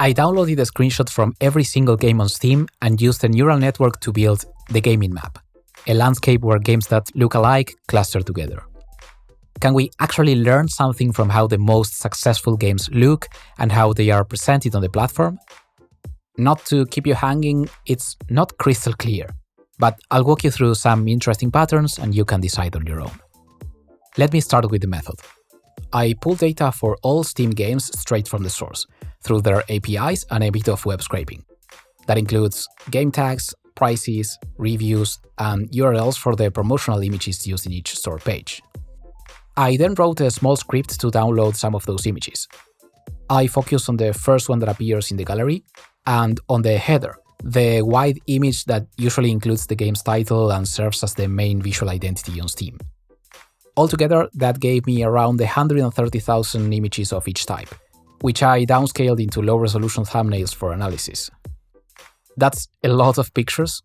I downloaded a screenshot from every single game on Steam and used a neural network to build the gaming map, a landscape where games that look alike cluster together. Can we actually learn something from how the most successful games look and how they are presented on the platform? Not to keep you hanging, it's not crystal clear, but I'll walk you through some interesting patterns and you can decide on your own. Let me start with the method. I pull data for all Steam games straight from the source, through their APIs and a bit of web scraping. That includes game tags, prices, reviews, and URLs for the promotional images used in each store page. I then wrote a small script to download some of those images. I focus on the first one that appears in the gallery, and on the header, the wide image that usually includes the game's title and serves as the main visual identity on Steam. Altogether, that gave me around 130,000 images of each type, which I downscaled into low-resolution thumbnails for analysis. That's a lot of pictures.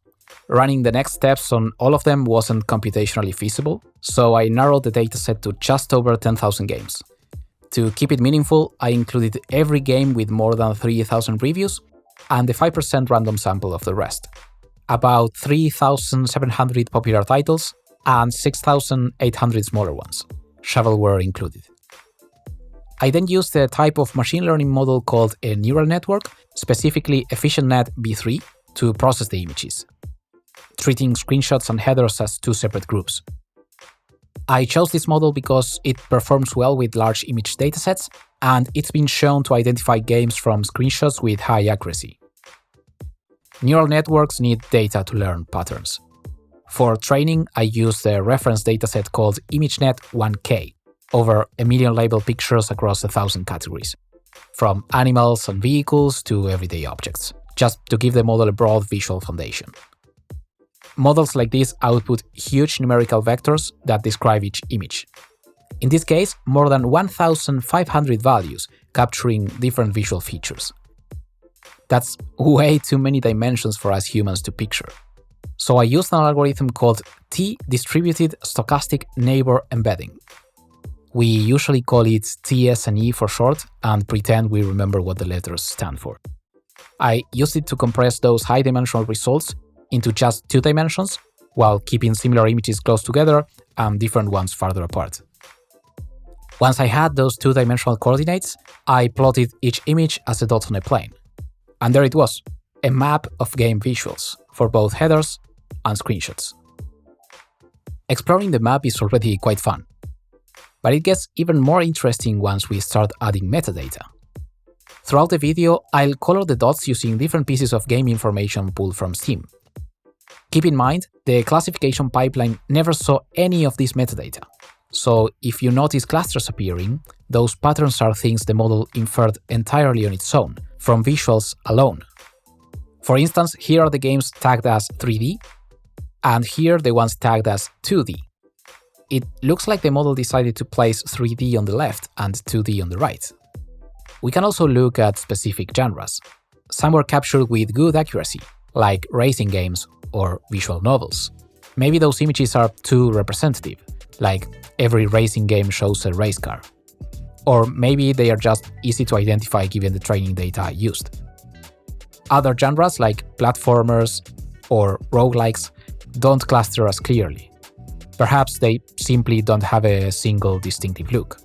Running the next steps on all of them wasn't computationally feasible, so I narrowed the dataset to just over 10,000 games. To keep it meaningful, I included every game with more than 3,000 reviews and the 5% random sample of the rest. About 3,700 popular titles and 6,800 smaller ones, shovelware included. I then used a type of machine learning model called a neural network, specifically EfficientNet v3, to process the images, treating screenshots and headers as two separate groups. I chose this model because it performs well with large image datasets, and it's been shown to identify games from screenshots with high accuracy. Neural networks need data to learn patterns. For training, I used a reference dataset called ImageNet 1K, over 1 million labeled pictures across 1,000 categories, from animals and vehicles to everyday objects, just to give the model a broad visual foundation. Models like this output huge numerical vectors that describe each image. In this case, more than 1,500 values capturing different visual features. That's way too many dimensions for us humans to picture. So I used an algorithm called T-Distributed Stochastic Neighbor Embedding. We usually call it t-SNE for short and pretend we remember what the letters stand for. I used it to compress those high-dimensional results into just 2 dimensions, while keeping similar images close together and different ones farther apart. Once I had those 2-dimensional coordinates, I plotted each image as a dot on a plane. And there it was, a map of game visuals for both headers and screenshots. Exploring the map is already quite fun, but it gets even more interesting once we start adding metadata. Throughout the video, I'll color the dots using different pieces of game information pulled from Steam. Keep in mind, the classification pipeline never saw any of this metadata, so if you notice clusters appearing, those patterns are things the model inferred entirely on its own, from visuals alone. For instance, here are the games tagged as 3D, and here the ones tagged as 2D. It looks like the model decided to place 3D on the left and 2D on the right. We can also look at specific genres. Some were captured with good accuracy, like racing games or visual novels. Maybe those images are too representative, like every racing game shows a race car. Or maybe they are just easy to identify given the training data I used. Other genres like platformers or roguelikes don't cluster as clearly. Perhaps they simply don't have a single distinctive look.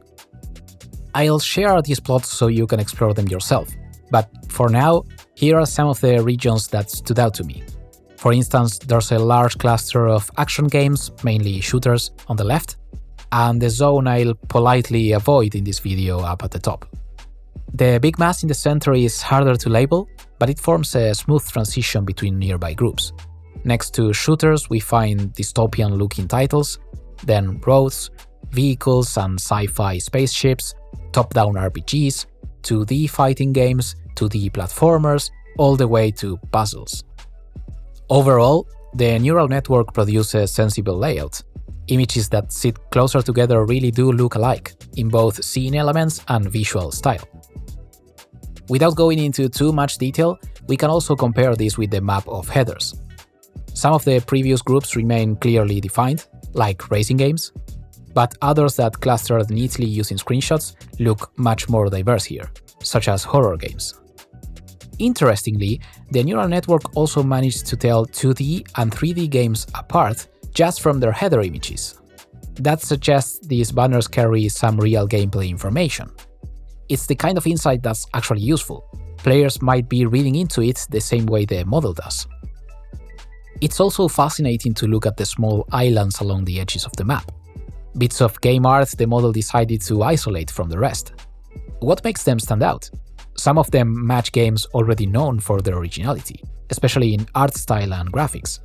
I'll share these plots so you can explore them yourself, but for now, here are some of the regions that stood out to me. For instance, there's a large cluster of action games, mainly shooters, on the left, and the zone I'll politely avoid in this video up at the top. The big mass in the center is harder to label, but it forms a smooth transition between nearby groups. Next to shooters, we find dystopian-looking titles, then roads, vehicles and sci-fi spaceships, top-down RPGs, 2D fighting games, 2D platformers, all the way to puzzles. Overall, the neural network produces sensible layout. Images that sit closer together really do look alike, in both scene elements and visual style. Without going into too much detail, we can also compare this with the map of headers. Some of the previous groups remain clearly defined, like racing games, but others that clustered neatly using screenshots look much more diverse here, such as horror games. Interestingly, the neural network also managed to tell 2D and 3D games apart just from their header images. That suggests these banners carry some real gameplay information. It's the kind of insight that's actually useful. Players might be reading into it the same way the model does. It's also fascinating to look at the small islands along the edges of the map. Bits of game art the model decided to isolate from the rest. What makes them stand out? Some of them match games already known for their originality, especially in art style and graphics.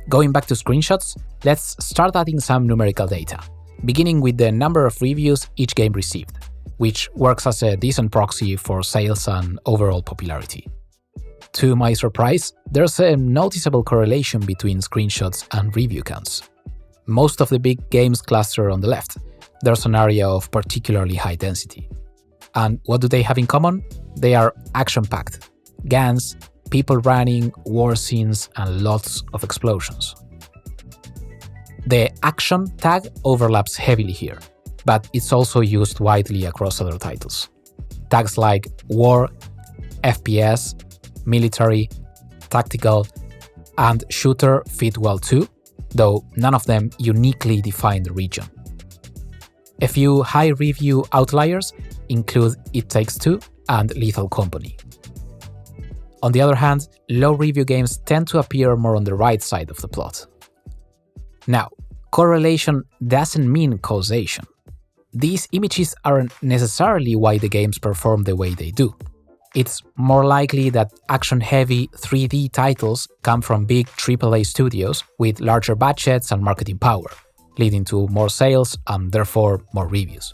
Going back to screenshots, let's start adding some numerical data, beginning with the number of reviews each game received, which works as a decent proxy for sales and overall popularity. To my surprise, there's a noticeable correlation between screenshots and review counts. Most of the big games cluster on the left. There's an area of particularly high density. And what do they have in common? They are action-packed. Guns, people running, war scenes, and lots of explosions. The action tag overlaps heavily here, but it's also used widely across other titles. Tags like war, FPS, military, tactical, and shooter fit well too, though none of them uniquely define the region. A few high review outliers include It Takes Two and Lethal Company. On the other hand, low review games tend to appear more on the right side of the plot. Now, correlation doesn't mean causation. These images aren't necessarily why the games perform the way they do. It's more likely that action-heavy 3D titles come from big AAA studios with larger budgets and marketing power, leading to more sales and therefore more reviews.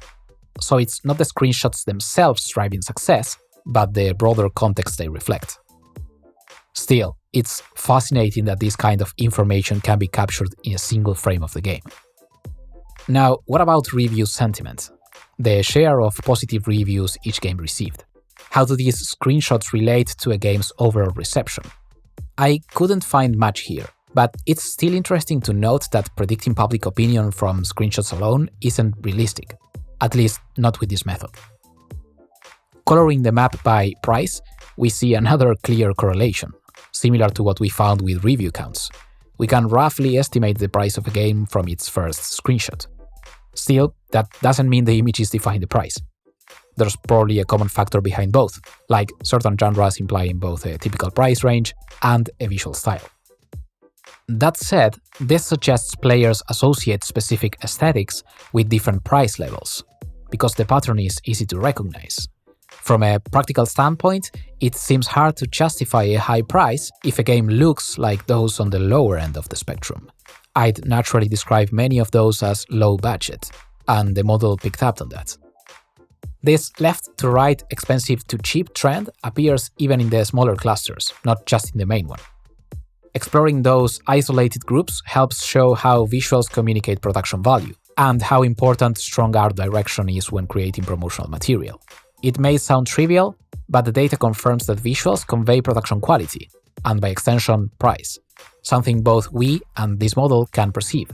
So it's not the screenshots themselves driving success, but the broader context they reflect. Still, it's fascinating that this kind of information can be captured in a single frame of the game. Now, what about review sentiment? The share of positive reviews each game received. How do these screenshots relate to a game's overall reception? I couldn't find much here, but it's still interesting to note that predicting public opinion from screenshots alone isn't realistic, at least not with this method. Coloring the map by price, we see another clear correlation, similar to what we found with review counts. We can roughly estimate the price of a game from its first screenshot. Still, that doesn't mean the images define the price. There's probably a common factor behind both, like certain genres implying both a typical price range and a visual style. That said, this suggests players associate specific aesthetics with different price levels, because the pattern is easy to recognize. From a practical standpoint, it seems hard to justify a high price if a game looks like those on the lower end of the spectrum. I'd naturally describe many of those as low budget, and the model picked up on that. This left-to-right expensive-to-cheap trend appears even in the smaller clusters, not just in the main one. Exploring those isolated groups helps show how visuals communicate production value, and how important strong art direction is when creating promotional material. It may sound trivial, but the data confirms that visuals convey production quality, and by extension, price, something both we and this model can perceive.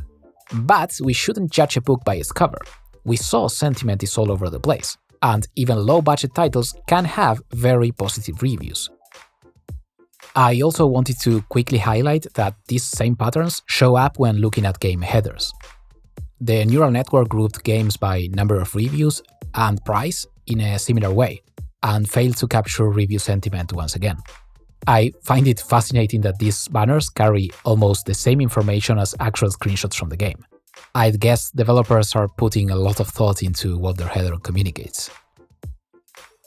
But we shouldn't judge a book by its cover. We saw sentiment is all over the place, and even low-budget titles can have very positive reviews. I also wanted to quickly highlight that these same patterns show up when looking at game headers. The neural network grouped games by number of reviews and price in a similar way, and failed to capture review sentiment once again. I find it fascinating that these banners carry almost the same information as actual screenshots from the game. I'd guess developers are putting a lot of thought into what their header communicates.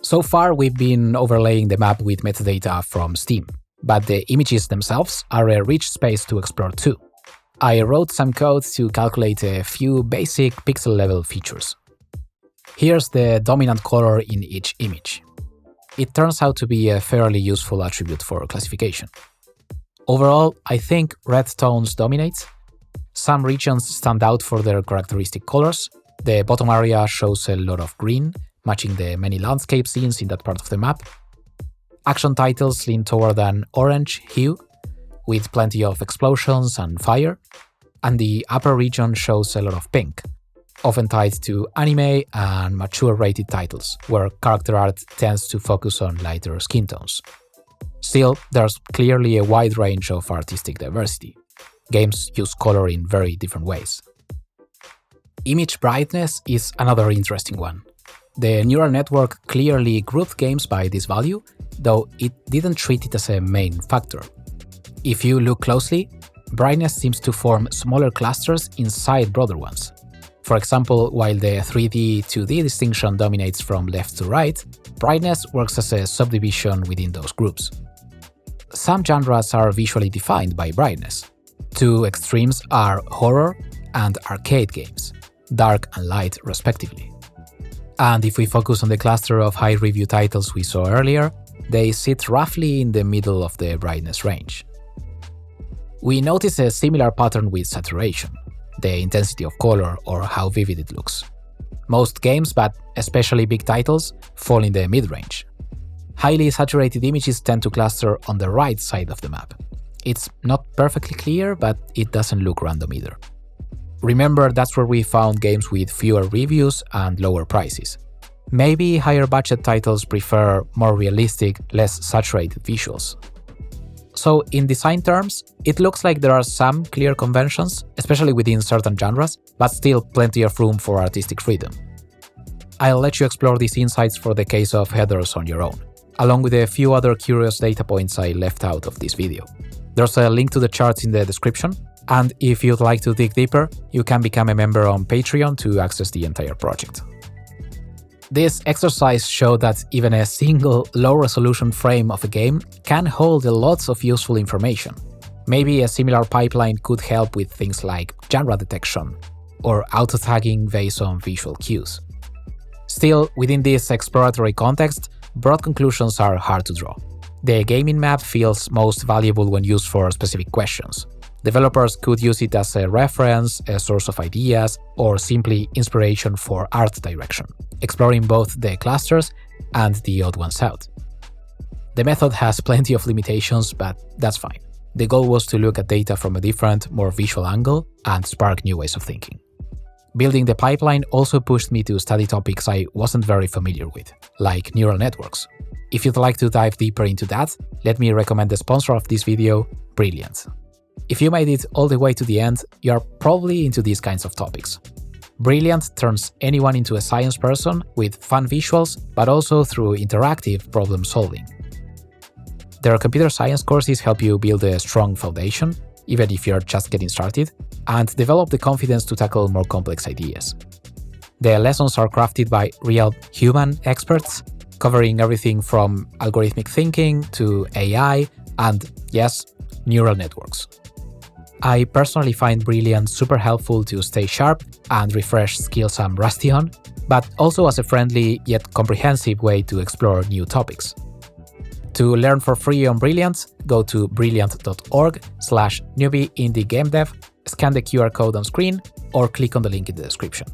So far, we've been overlaying the map with metadata from Steam, but the images themselves are a rich space to explore too. I wrote some code to calculate a few basic pixel-level features. Here's the dominant color in each image. It turns out to be a fairly useful attribute for classification. Overall, I think red tones dominate. Some regions stand out for their characteristic colors. The bottom area shows a lot of green, matching the many landscape scenes in that part of the map. Action titles lean toward an orange hue, with plenty of explosions and fire, and the upper region shows a lot of pink. often tied to anime and mature-rated titles, where character art tends to focus on lighter skin tones. Still, there's clearly a wide range of artistic diversity. Games use color in very different ways. Image brightness is another interesting one. The neural network clearly grouped games by this value, though it didn't treat it as a main factor. If you look closely, brightness seems to form smaller clusters inside broader ones. For example, while the 3D-2D distinction dominates from left to right, brightness works as a subdivision within those groups. Some genres are visually defined by brightness. Two extremes are horror and arcade games, dark and light respectively. And if we focus on the cluster of high review titles we saw earlier, they sit roughly in the middle of the brightness range. We notice a similar pattern with saturation, the intensity of color or how vivid it looks. Most games, but especially big titles, fall in the mid-range. Highly saturated images tend to cluster on the right side of the map. It's not perfectly clear, but it doesn't look random either. Remember, that's where we found games with fewer reviews and lower prices. Maybe higher budget titles prefer more realistic, less saturated visuals. So in design terms, it looks like there are some clear conventions, especially within certain genres, but still plenty of room for artistic freedom. I'll let you explore these insights for the case of headers on your own, along with a few other curious data points I left out of this video. There's a link to the charts in the description, and if you'd like to dig deeper, you can become a member on Patreon to access the entire project. This exercise showed that even a single low-resolution frame of a game can hold a lot of useful information. Maybe a similar pipeline could help with things like genre detection or auto-tagging based on visual cues. Still, within this exploratory context, broad conclusions are hard to draw. The gaming map feels most valuable when used for specific questions. Developers could use it as a reference, a source of ideas, or simply inspiration for art direction, exploring both the clusters and the odd ones out. The method has plenty of limitations, but that's fine. The goal was to look at data from a different, more visual angle and spark new ways of thinking. Building the pipeline also pushed me to study topics I wasn't very familiar with, like neural networks. If you'd like to dive deeper into that, let me recommend the sponsor of this video, Brilliant. If you made it all the way to the end, you're probably into these kinds of topics. Brilliant turns anyone into a science person with fun visuals, but also through interactive problem solving. Their computer science courses help you build a strong foundation, even if you're just getting started, and develop the confidence to tackle more complex ideas. The lessons are crafted by real human experts, covering everything from algorithmic thinking to AI and, yes, neural networks. I personally find Brilliant super helpful to stay sharp and refresh skills I'm rusty on, but also as a friendly yet comprehensive way to explore new topics. To learn for free on Brilliant, go to brilliant.org/newbie-indie-game-dev, scan the QR code on screen, or click on the link in the description.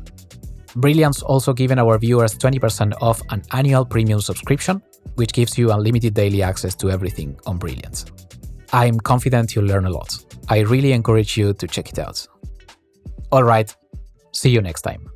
Brilliant's also given our viewers 20% off an annual premium subscription, which gives you unlimited daily access to everything on Brilliant. I'm confident you'll learn a lot. I really encourage you to check it out. Alright, see you next time.